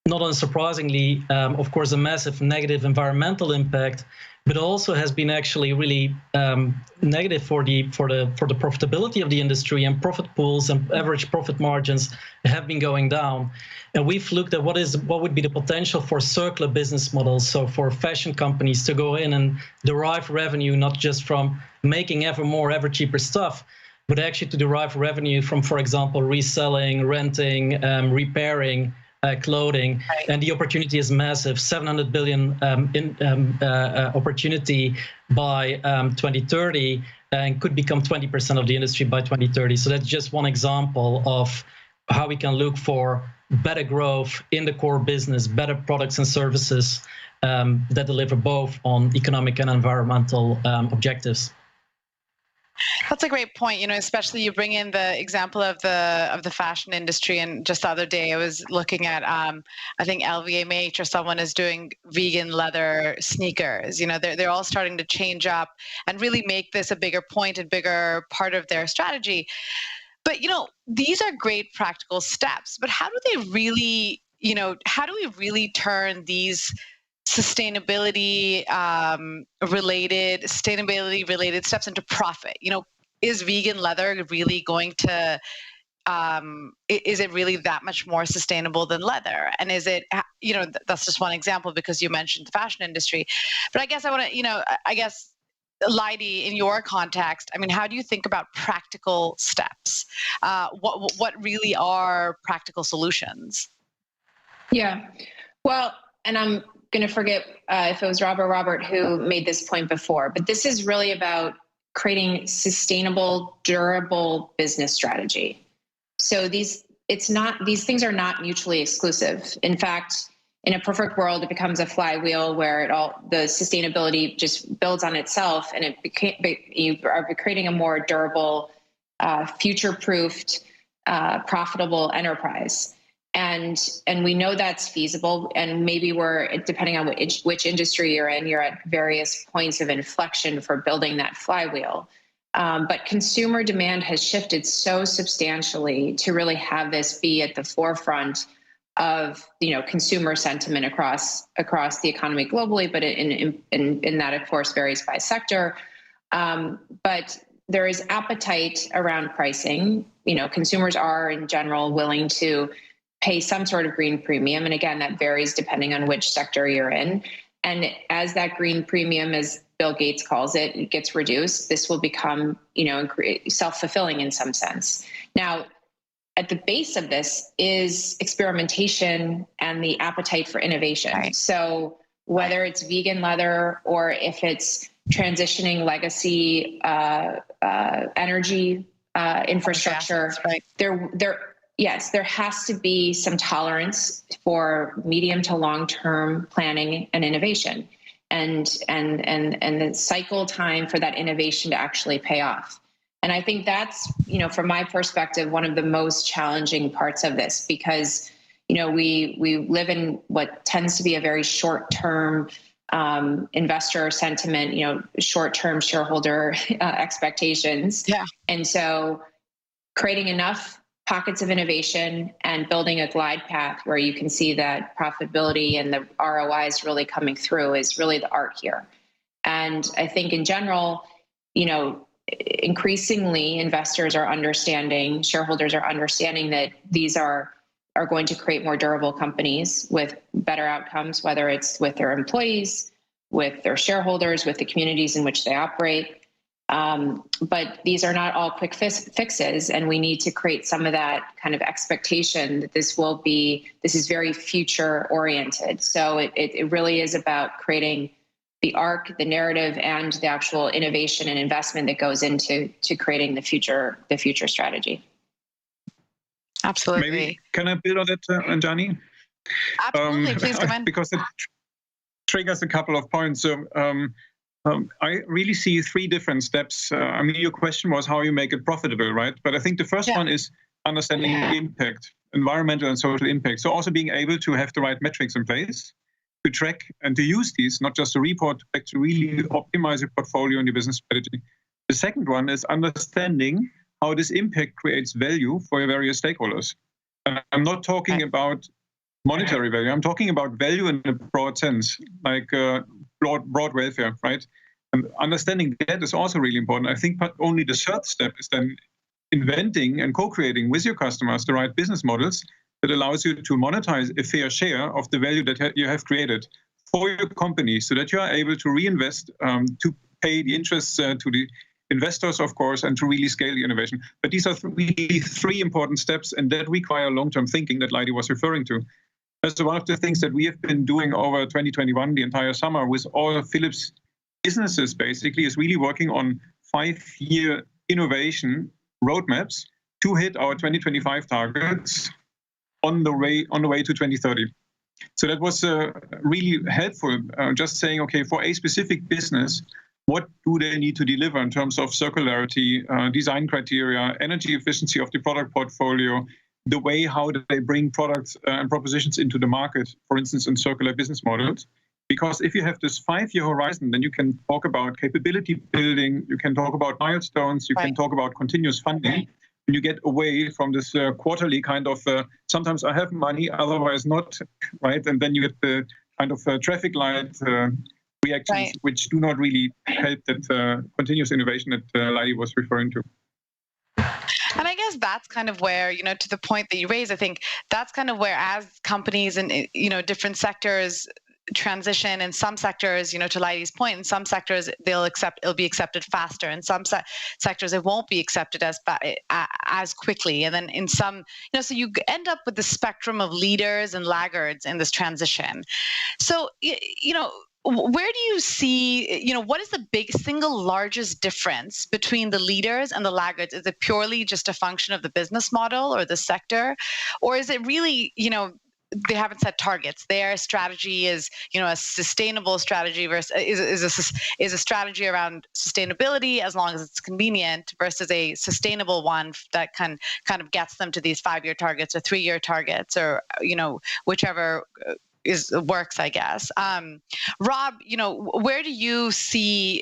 G: not unsurprisingly, of course, a massive negative environmental impact, but also has been actually really negative for the profitability of the industry, and profit pools and average profit margins have been going down. And we've looked at what would be the potential for circular business models, so for fashion companies to go in and derive revenue not just from making ever more, ever cheaper stuff, but actually to derive revenue from, for example, reselling, renting, repairing clothing. Right. And the opportunity is massive, 700 billion opportunity by 2030, and could become 20% of the industry by 2030. So that's just one example of how we can look for better growth in the core business, better products and services that deliver both on economic and environmental objectives.
D: That's a great point. Especially you bring in the example of the fashion industry. And just the other day, I was looking at, I think LVMH or someone is doing vegan leather sneakers. They're all starting to change up and really make this a bigger point and bigger part of their strategy. But these are great practical steps. But how do they really, how do we really turn these sustainability related steps into profit? Is vegan leather really going to is it really that much more sustainable than leather? And is it, that's just one example because you mentioned the fashion industry. But I guess I want to, Lydie, in your context, how do you think about practical steps? What really are practical solutions?
E: Yeah, well, and I'm going to forget if it was Rob or Robert who made this point before, but this is really about creating sustainable, durable business strategy. So these things are not mutually exclusive. In fact, in a perfect world, it becomes a flywheel where the sustainability just builds on itself, and you are creating a more durable, future-proofed, profitable enterprise. And we know that's feasible, and maybe depending on which industry you're at various points of inflection for building that flywheel. But consumer demand has shifted so substantially to really have this be at the forefront of consumer sentiment across the economy globally, but in that, of course, varies by sector. But there is appetite around pricing. Consumers are in general willing to pay some sort of green premium. And again, that varies depending on which sector you're in. And as that green premium, as Bill Gates calls it, gets reduced, this will become, self-fulfilling in some sense. Now, at the base of this is experimentation and the appetite for innovation. Right. So whether it's vegan leather or if it's transitioning legacy energy infrastructure, right. There has to be some tolerance for medium to long-term planning and innovation, and the cycle time for that innovation to actually pay off. And I think that's, from my perspective, one of the most challenging parts of this, because, we live in what tends to be a very short-term investor sentiment, short-term shareholder expectations. Yeah. And so creating enough pockets of innovation and building a glide path where you can see that profitability and the ROI is really coming through is really the art here. And I think in general, increasingly investors are understanding, shareholders are understanding that these are going to create more durable companies with better outcomes, whether it's with their employees, with their shareholders, with the communities in which they operate. But these are not all quick fixes, and we need to create some of that kind of expectation that this is very future oriented. So it really is about creating the arc, the narrative, and the actual innovation and investment that goes into creating the future strategy.
D: Absolutely.
F: Maybe can I build on that, Anjani?
D: Absolutely, please come in.
F: Because it triggers a couple of points. So I really see three different steps. I mean, your question was how you make it profitable, right? But I think the first one is understanding impact, environmental and social impact. So also being able to have the right metrics in place to track and to use these, not just to report, but to really optimize your portfolio and your business strategy. The second one is understanding how this impact creates value for your various stakeholders. And I'm not talking about monetary value. I'm talking about value in a broad sense, like broad welfare, right? And understanding that is also really important. I think but only the third step is then inventing and co-creating with your customers the right business models that allows you to monetize a fair share of the value that you have created for your company so that you are able to reinvest, to pay the interests to the investors, of course, and to really scale the innovation. But these are really three important steps, and that require long-term thinking that Lydie was referring to. That's one of the things that we have been doing over 2021, the entire summer, with all of Philips businesses, basically, is really working on 5-year innovation roadmaps to hit our 2025 targets on the way to 2030. So that was really helpful, just saying, okay, for a specific business, what do they need to deliver in terms of circularity, design criteria, energy efficiency of the product portfolio, the way how they bring products and propositions into the market, for instance, in circular business models. Because if you have this 5-year horizon, then you can talk about capability building, you can talk about milestones, you can talk about continuous funding, and you get away from this quarterly kind of, sometimes I have money, otherwise not, right? And then you get the kind of traffic light reactions, which do not really help that continuous innovation that Lydie was referring to.
D: And I guess that's kind of where, to the point that you raised, I think that's kind of where as companies and, different sectors transition, in some sectors, to Lydie's point, in some sectors it'll be accepted faster. In some sectors it won't be accepted as quickly. And then in some, so you end up with the spectrum of leaders and laggards in this transition. So, where do you see, what is the single largest difference between the leaders and the laggards? Is it purely just a function of the business model or the sector? Or is it really, they haven't set targets? Their strategy is, a sustainable strategy versus is a strategy around sustainability as long as it's convenient versus a sustainable one that kind of gets them to these 5-year targets or 3-year targets or, whichever works, I guess. Rob, where do you see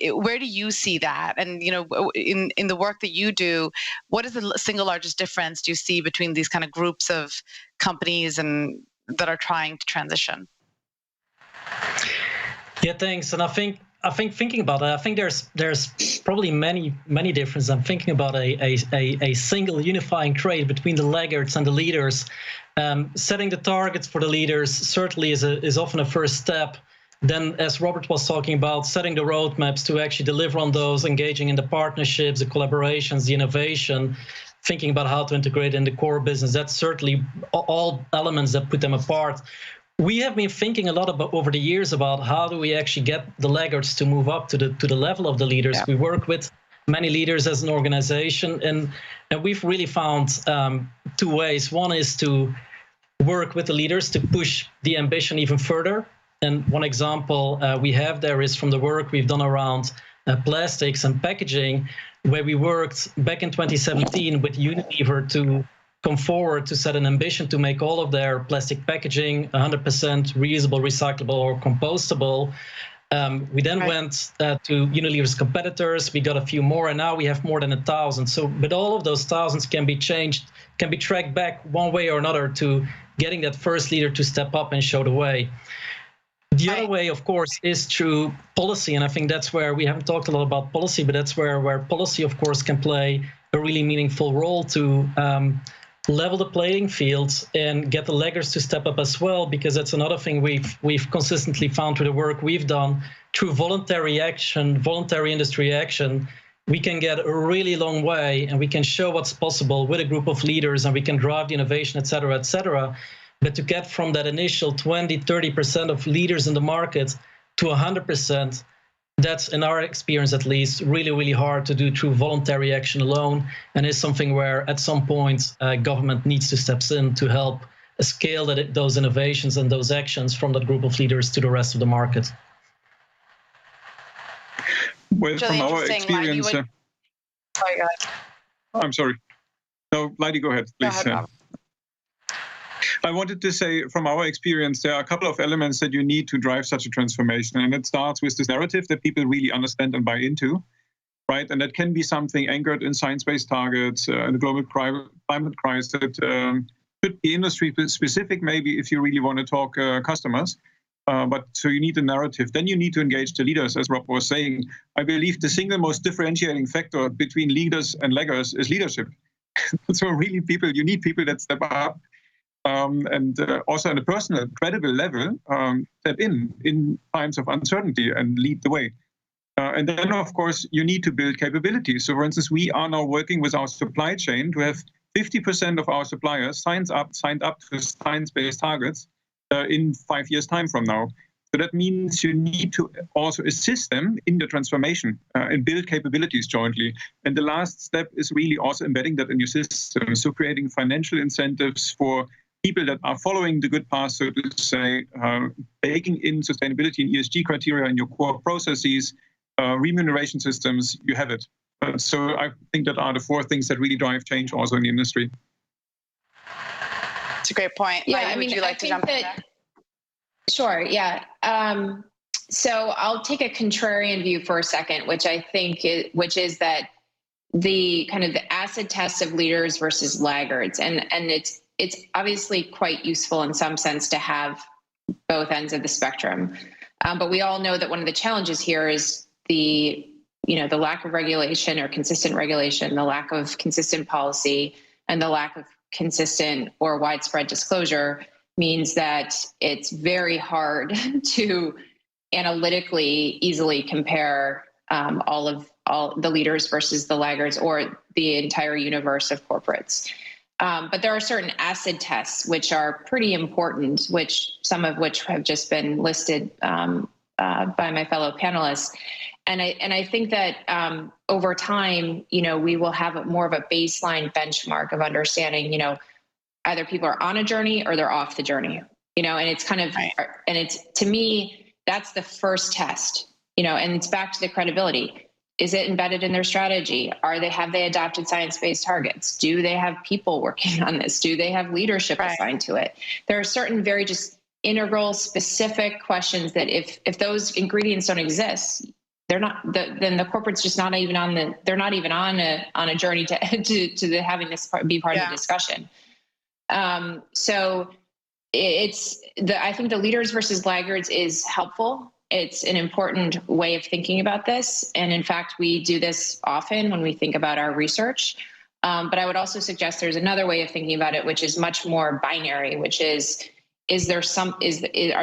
D: that? And in the work that you do, what is the single largest difference do you see between these kind of groups of companies and that are trying to transition?
G: Yeah, thanks. And I think thinking about that, I think there's probably many differences. I'm thinking about a single unifying trait between the laggards and the leaders. Setting the targets for the leaders certainly is often a first step. Then, as Robert was talking about, setting the roadmaps to actually deliver on those, engaging in the partnerships, the collaborations, the innovation, thinking about how to integrate in the core business. That's certainly all elements that put them apart. We have been thinking a lot about over the years about how do we actually get the laggards to move up to the level of the leaders. Yeah. We work with many leaders as an organization, and we've really found 2 ways. One is to work with the leaders to push the ambition even further. And one example we have there is from the work we've done around plastics and packaging, where we worked back in 2017 with Unilever to come forward to set an ambition to make all of their plastic packaging 100% reusable, recyclable, or compostable. We then went to Unilever's competitors. We got a few more, and now we have more than 1,000. So, but all of those thousands can be changed, can be tracked back one way or another to getting that first leader to step up and show the way. The other way, of course, is through policy, and I think that's where we haven't talked a lot about policy, but that's where policy, of course, can play a really meaningful role to level the playing fields and get the laggards to step up as well, because that's another thing we've consistently found through the work we've done through voluntary action, voluntary industry action. we can get a really long way, and we can show what's possible with a group of leaders, and we can drive the innovation, et cetera, et cetera. But to get from that initial 20, 30% of leaders in the market to 100%, that's, in our experience at least, really, really hard to do through voluntary action alone, and is something where at some point government needs to step in to help scale those innovations and those actions from that group of leaders to the rest of the market.
F: Well, from our experience,
D: sorry, go ahead.
F: I'm sorry. No, Lydie, go ahead, please.
D: Go ahead,
F: I wanted to say, from our experience, there are a couple of elements that you need to drive such a transformation. And it starts with this narrative that people really understand and buy into, right? And that can be something anchored in science-based targets, in the global climate crisis. That could be industry-specific, maybe, if you really want to talk customers. But so you need a narrative. Then you need to engage the leaders, as Rob was saying. I believe the single most differentiating factor between leaders and laggers is leadership. So really, you need people that step up. And also on a personal, credible level, step in times of uncertainty and lead the way. And then, of course, you need to build capabilities. So, for instance, we are now working with our supply chain to have 50% of our suppliers signed up to science-based targets in 5 years' time from now. So that means you need to also assist them in the transformation and build capabilities jointly. And the last step is really also embedding that in your system. So creating financial incentives for people that are following the good path, so to say, baking in sustainability and ESG criteria in your core processes, remuneration systems, you have it. So I think that are the 4 things that really drive change also in the industry.
D: It's a great point.
E: Yeah,
D: Lydie, would you like to jump in there?
E: Sure, yeah. So I'll take a contrarian view for a second, which I think is that the kind of the acid test of leaders versus laggards, and it's obviously quite useful in some sense to have both ends of the spectrum. But we all know that one of the challenges here is the lack of regulation or consistent regulation, the lack of consistent policy, and the lack of consistent or widespread disclosure means that it's very hard to analytically easily compare all the leaders versus the laggards or the entire universe of corporates. But there are certain acid tests which are pretty important, some of which have just been listed by my fellow panelists. And I think that over time, we will have more of a baseline benchmark of understanding, either people are on a journey or they're off the journey, and it's kind of, right. And it's, to me, that's the first test, and it's back to the credibility. Is it embedded in their strategy? Have they adopted science-based targets? Do they have people working on this? Do they have leadership assigned to it? There are certain very just integral, specific questions that if those ingredients don't exist, then the corporate's just not even on a journey to having this be part of the discussion. So I think the leaders versus laggards is helpful. It's an important way of thinking about this. And in fact, we do this often when we think about our research. But I would also suggest there's another way of thinking about it, which is much more binary, which is are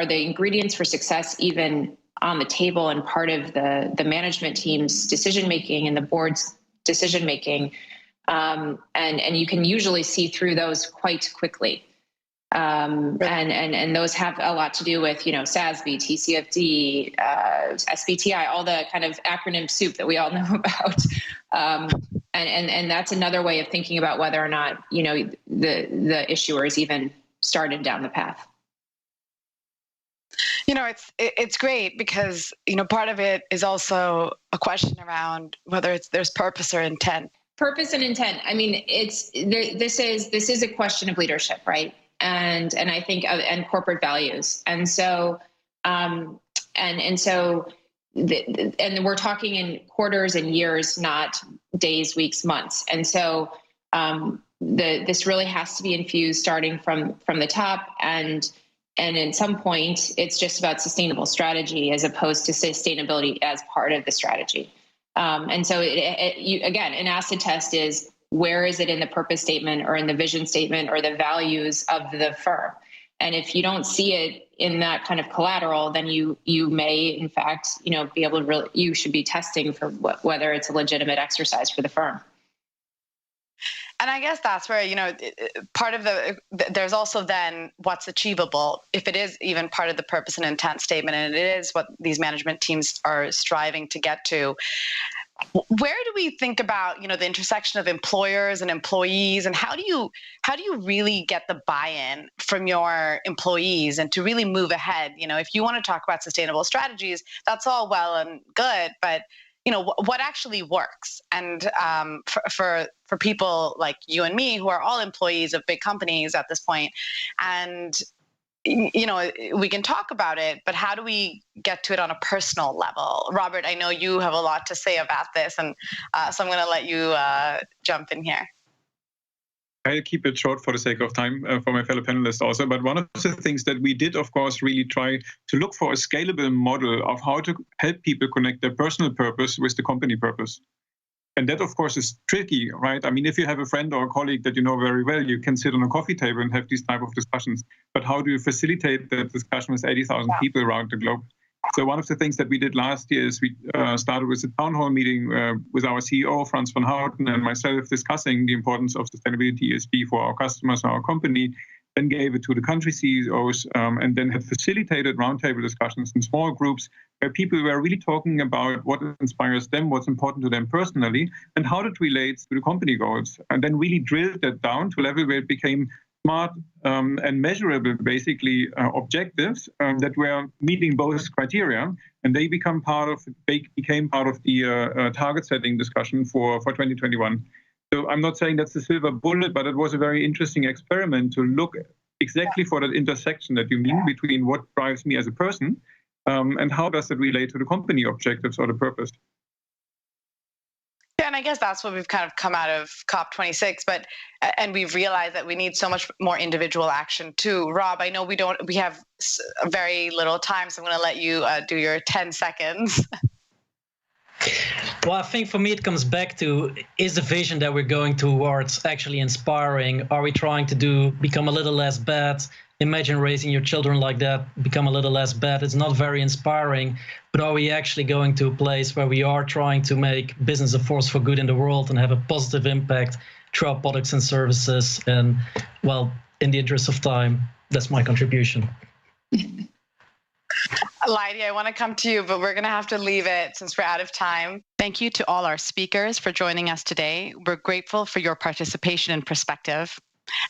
E: the ingredients for success even on the table and part of the management team's decision-making and the board's decision-making? And you can usually see through those quite quickly. And those have a lot to do with, SASB, TCFD, SBTI, all the kind of acronym soup that we all know about. And that's another way of thinking about whether or not, the issuer is even started down the path.
D: It's great because, part of it is also a question around whether there's purpose or intent.
E: Purpose and intent. I mean, this is a question of leadership, right? And I think and corporate values. And so and we're talking in quarters and years, not days, weeks, months. And so this really has to be infused starting from the top, and at some point it's just about sustainable strategy as opposed to sustainability as part of the strategy. And so again, an acid test is, where is it in the purpose statement or in the vision statement or the values of the firm? And if you don't see it in that kind of collateral, then you may, in fact, be able to you should be testing for whether it's a legitimate exercise for the firm.
D: And I guess that's where, part of there's also then what's achievable, if it is even part of the purpose and intent statement, and it is what these management teams are striving to get to. Where do we think about, the intersection of employers and employees, and how do you really get the buy-in from your employees and to really move ahead? If you want to talk about sustainable strategies, that's all well and good, but what actually works? And for people like you and me, who are all employees of big companies at this point, and we can talk about it, but how do we get to it on a personal level? Robert, I know you have a lot to say about this, and so I'm going to let you jump in here.
F: I'll keep it short for the sake of time for my fellow panelists also. But one of the things that we did, of course, really try to look for a scalable model of how to help people connect their personal purpose with the company purpose. And that, of course, is tricky, right? I mean, if you have a friend or a colleague that you know very well, you can sit on a coffee table and have these type of discussions. But how do you facilitate that discussion with 80,000 people around the globe? So one of the things that we did last year is we started with a town hall meeting with our CEO, Franz von Houten, and myself discussing the importance of sustainability ESG for our customers and our company, then gave it to the country CEOs, and then had facilitated roundtable discussions in small groups where people were really talking about what inspires them, what's important to them personally, and how it relates to the company goals. And then really drilled that down to a level where it became smart and measurable, basically, objectives that were meeting both criteria, and they became part of the target setting discussion for 2021. So I'm not saying that's the silver bullet, but it was a very interesting experiment to look exactly for that intersection that you mean between what drives me as a person and how does it relate to the company objectives or the purpose.
D: Yeah, and I guess that's what we've kind of come out of COP26, and we've realized that we need so much more individual action too. Rob, I know we have very little time, so I'm going to let you do your 10 seconds.
G: Well, I think for me, it comes back to, is the vision that we're going towards actually inspiring? Are we trying to become a little less bad? Imagine raising your children like that, become a little less bad. It's not very inspiring, but are we actually going to a place where we are trying to make business a force for good in the world and have a positive impact through our products and services? And well, in the interest of time, that's my contribution.
D: Lydie, I want to come to you, but we're going to have to leave it since we're out of time. Thank you to all our speakers for joining us today. We're grateful for your participation and perspective.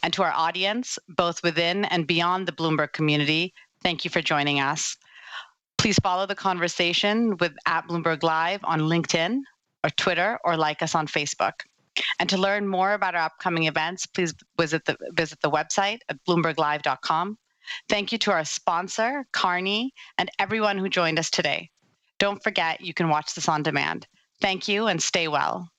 D: And to our audience, both within and beyond the Bloomberg community, thank you for joining us. Please follow the conversation with @Bloomberg Live on LinkedIn or Twitter, or like us on Facebook. And to learn more about our upcoming events, please visit the website at bloomberglive.com. Thank you to our sponsor, Carney, and everyone who joined us today. Don't forget, you can watch this on demand. Thank you and stay well.